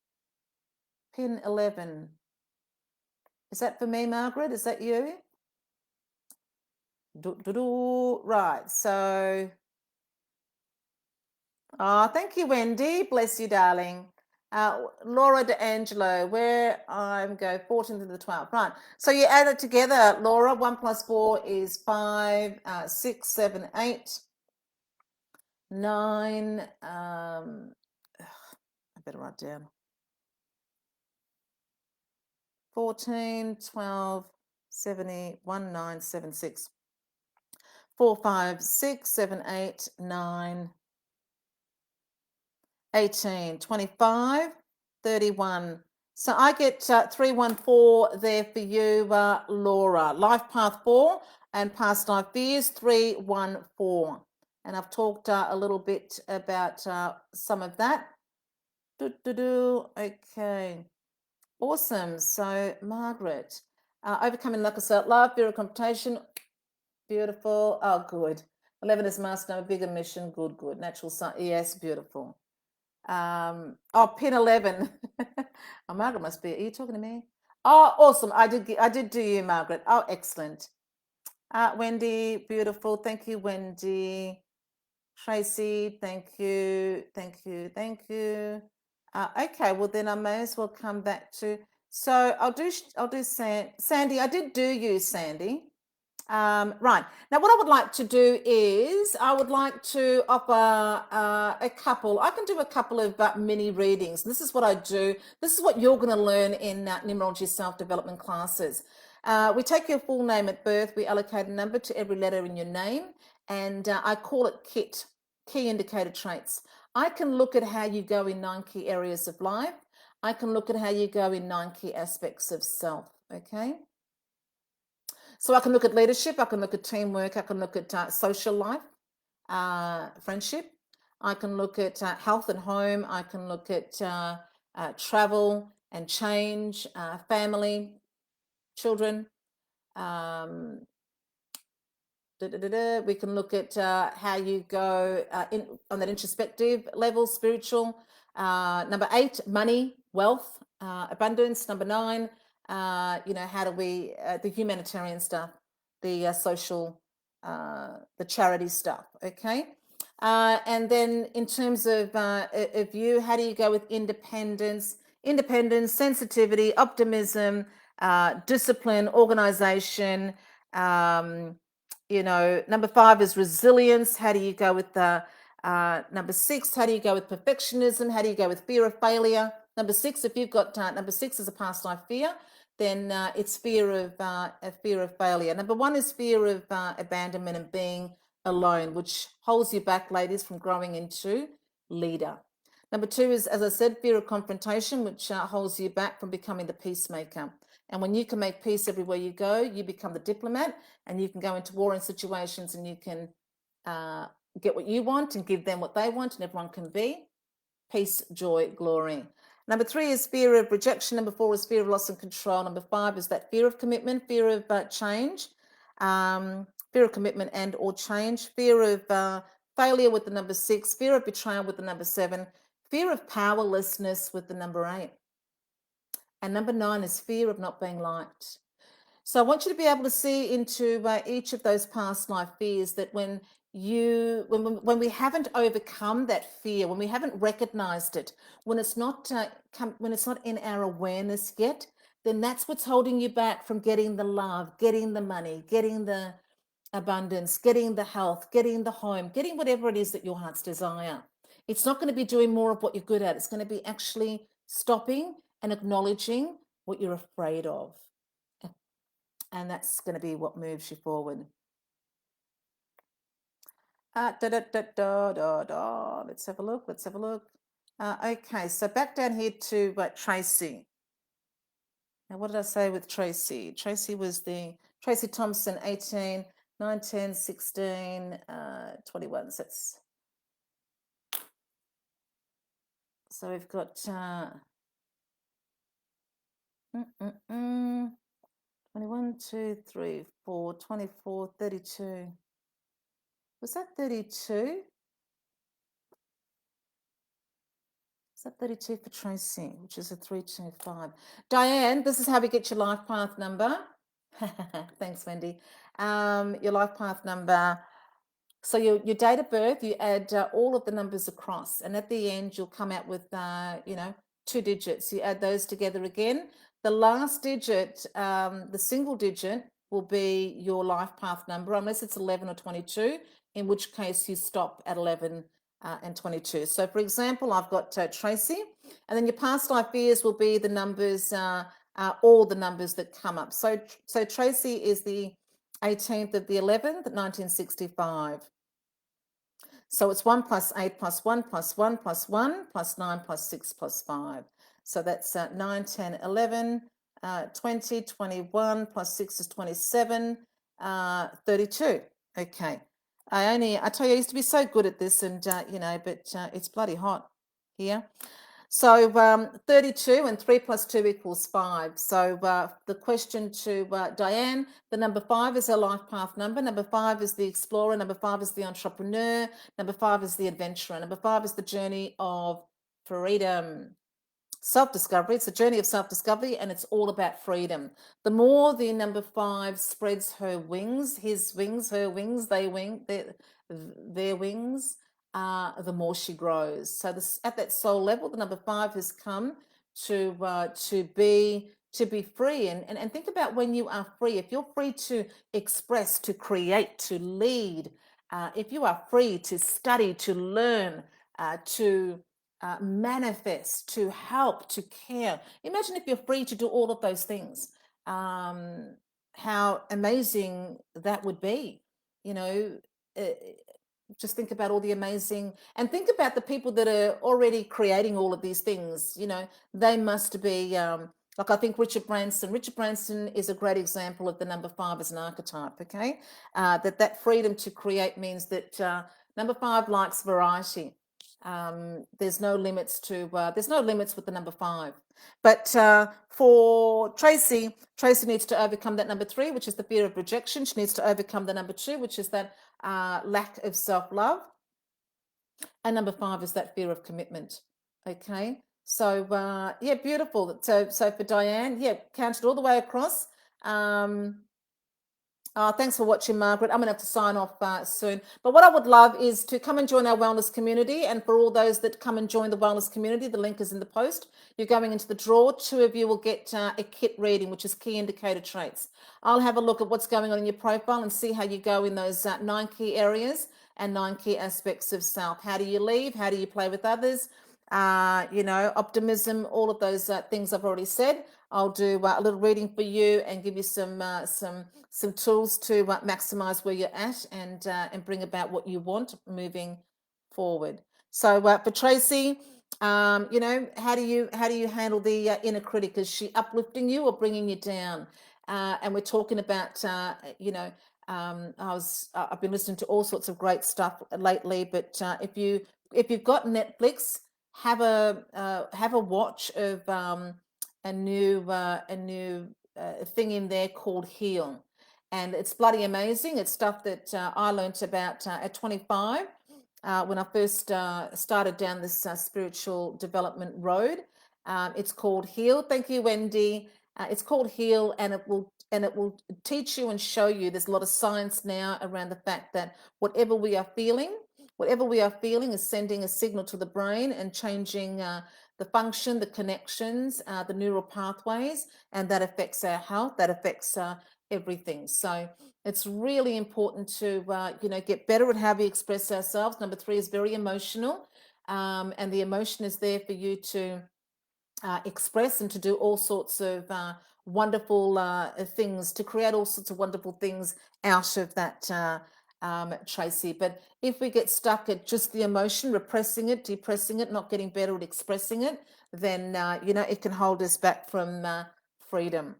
Pin 11. Is that for me, Margaret? Is that you? Right, so, thank you, Wendy. Bless you, darling. Laura D'Angelo, where I'm go 14th to the 12th. Right, so you add it together, Laura. 1 plus 4 is 5, 6, 7, 8, 9. I better write down. 14, 12, 70, 1, 9, 7, 6. 4, 5, 6, 7, 8, 9, 18, 25, 31. So I get 314 there for you, Laura. Life Path 4 and Past Life Fears 314. And I've talked a little bit about some of that. Okay. Awesome. So, Margaret, overcoming lack of self-love, fear of competition. Beautiful. Oh, good. 11 is master number, bigger mission. Good. Natural science. Yes, beautiful. Pin 11. Oh, Margaret must be. Are you talking to me? Oh, awesome. I did do you, Margaret. Oh, excellent. Wendy, beautiful. Thank you, Wendy. Tracy, thank you. Okay, well then I may as well come back to. So I'll do Sandy. I did do you, Sandy. Right. Now, what I would like to do is I would like to offer a couple. I can do a couple of mini readings. This is what I do. This is what you're going to learn in Numerology self-development classes. We take your full name at birth. We allocate a number to every letter in your name. And I call it KIT, Key Indicator Traits. I can look at how you go in 9 key areas of life. I can look at how you go in 9 key aspects of self. Okay. So I can look at leadership, I can look at teamwork, I can look at social life, friendship. I can look at health and home. I can look at travel and change, family, children. We can look at how you go on that introspective level, spiritual. Number 8, money, wealth, abundance. Number 9, how do we, the humanitarian stuff, the social, the charity stuff, okay? And then in terms of you, how do you go with independence, sensitivity, optimism, discipline, organization. Um, number 5 is resilience. How do you go with the number 6? How do you go with perfectionism? How do you go with fear of failure? Number 6, if you've got number 6 is a past life fear, then it's fear of failure. Number 1 is fear of abandonment and being alone, which holds you back, ladies, from growing into leader. Number 2 is, as I said, fear of confrontation, which holds you back from becoming the peacemaker. And when you can make peace everywhere you go, you become the diplomat, and you can go into warring situations, and you can get what you want and give them what they want, and everyone can be peace, joy, glory. Number 3 is fear of rejection. Number 4 is fear of loss and control. Number 5 is that fear of commitment, fear of change, fear of commitment and or change, fear of failure with the number 6, fear of betrayal with the number 7, fear of powerlessness with the number 8. And number 9 is fear of not being liked. So I want you to be able to see into each of those past life fears, that when we haven't overcome that fear, when we haven't recognized it, when it's not in our awareness yet, then that's what's holding you back from getting the love, getting the money, getting the abundance, getting the health, getting the home, getting whatever it is that your heart's desire. It's not going to be doing more of what you're good at. It's going to be actually stopping and acknowledging what you're afraid of. And that's going to be what moves you forward. Let's have a look. Okay, so back down here to Tracy. Now, what did I say with Tracy? Tracy was Tracy Thompson, 18, 19, 16, 21. So we've got 21, 2, 3, 4, 24, 32. Was that 32? Is that 32 for Tracy, which is a 325? Diane, this is how we get your life path number. Thanks, Wendy. Your life path number. So your date of birth, you add all of the numbers across, and at the end you'll come out with 2 digits. You add those together again. The last digit, the single digit, will be your life path number, unless it's 11 or 22, in which case you stop at 11 and 22. So for example, I've got Tracy, and then your past life fears will be the numbers, all the numbers that come up. So Tracy is the 18th of the 11th, 1965. So it's 1 plus 8 plus 1 plus 1 plus 1 plus 9 plus 6 plus 5. So that's 9, 10, 11, 20, 21 plus 6 is 27, 32. Okay. I tell you, I used to be so good at this, and, but it's bloody hot here. So 32, and 3 plus 2 equals 5. So the question to Diane, the number 5 is her life path number. Number 5 is the explorer. Number 5 is the entrepreneur. Number 5 is the adventurer. Number 5 is the journey of freedom. Self-discovery. It's a journey of self-discovery, and it's all about freedom. The more the number 5 spreads her wings, his wings, her wings, their wings, the more she grows. So at that soul level, the number 5 has come to be free. And think about when you are free. If you're free to express, to create, to lead, if you are free to study, to learn, to manifest, to help, to care. Imagine if you're free to do all of those things. How amazing that would be. Just think about all the amazing, and think about the people that are already creating all of these things. They must be like, I think Richard Branson is a great example of the number 5 as an archetype. Okay, that freedom to create means that number 5 likes variety. There's no limits with the number 5. But for Tracy needs to overcome that number 3, which is the fear of rejection. She needs to overcome the number 2, which is that lack of self-love. And number 5 is that fear of commitment. Okay. So yeah, beautiful. So for Diane, yeah, count it all the way across. Thanks for watching, Margaret. I'm going to have to sign off soon. But what I would love is to come and join our wellness community. And for all those that come and join the wellness community, the link is in the post. You're going into the draw. 2 of you will get a kit reading, which is key indicator traits. I'll have a look at what's going on in your profile and see how you go in those 9 key areas and 9 key aspects of self. How do you leave? How do you play with others? Optimism, all of those things I've already said. I'll do a little reading for you and give you some tools to maximize where you're at and bring about what you want moving forward. So for Tracy, how do you handle the inner critic? Is she uplifting you or bringing you down? And we're talking about I've been listening to all sorts of great stuff lately, but if you've got Netflix, have a watch of a new thing in there called Heal, and it's bloody amazing. It's stuff that I learnt about at 25 when I first started down this spiritual development road. It's called Heal. Thank you, Wendy. It's called Heal, and it will teach you and show you. There's a lot of science now around the fact that whatever we are feeling is sending a signal to the brain and changing the function, the connections, the neural pathways, and that affects our health, that affects everything. So it's really important to get better at how we express ourselves. Number 3 is very emotional, and the emotion is there for you to express and to do all sorts of wonderful things, to create all sorts of wonderful things out of that, Tracy. But if we get stuck at just the emotion, repressing it, depressing it, not getting better at expressing it, then it can hold us back from freedom.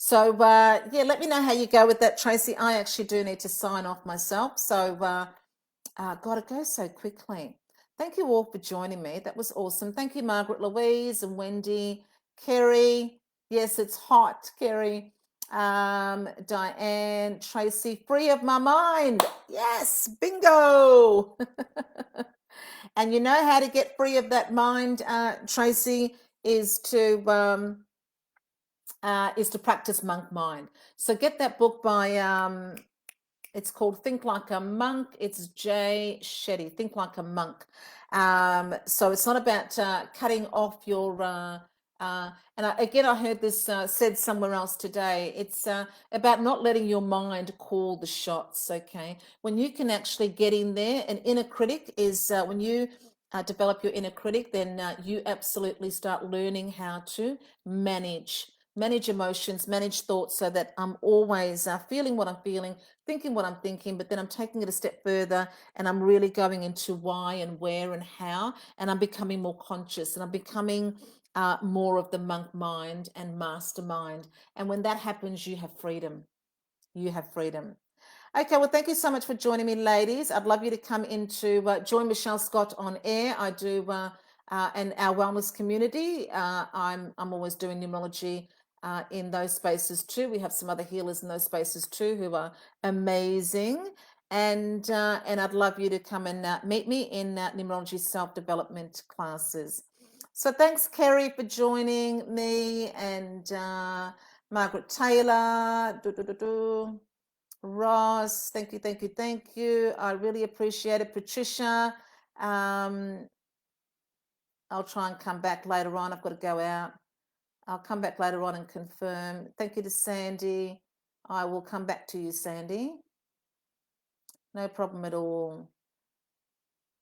So let me know how you go with that, Tracy. I actually do need to sign off myself. So God, it goes so quickly. Thank you all for joining me. That was awesome. Thank you, Margaret Louise and Wendy, Kerry. Yes, it's hot, Kerry. Diane, Tracy, free of my mind. Yes, bingo. And you know how to get free of that mind, Tracy, is to practice monk mind. So get that book by it's called Think Like a Monk. It's Jay Shetty, Think Like a Monk. So it's not about cutting off your again, I heard this said somewhere else today. It's about not letting your mind call the shots. Okay, when you can actually get in there, an inner critic is when you develop your inner critic, then you absolutely start learning how to manage emotions, manage thoughts, so that I'm always feeling what I'm feeling, thinking what I'm thinking, but then I'm taking it a step further and I'm really going into why and where and how, and I'm becoming more conscious, and I'm becoming more of the monk mind and mastermind. And when that happens, you have freedom. You have freedom. Okay, well, thank you so much for joining me, ladies. I'd love you to come into join Michele Scott on air. I do and our wellness community. I'm always doing numerology in those spaces too. We have some other healers in those spaces too who are amazing. And I'd love you to come and meet me in numerology self-development classes. So thanks, Kerry, for joining me, and Margaret Taylor. Ross, thank you, thank you, thank you. I really appreciate it. Patricia, I'll try and come back later on. I've got to go out. I'll come back later on and confirm. Thank you to Sandy. I will come back to you, Sandy. No problem at all.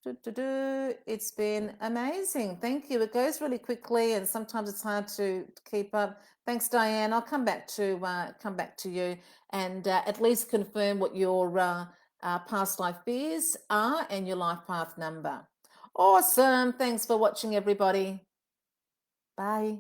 It's been amazing. Thank you. It goes really quickly, and sometimes it's hard to keep up. Thanks, Diane. I'll come back to you and at least confirm what your past life fears are and your life path number. Awesome. Thanks for watching, everybody. Bye.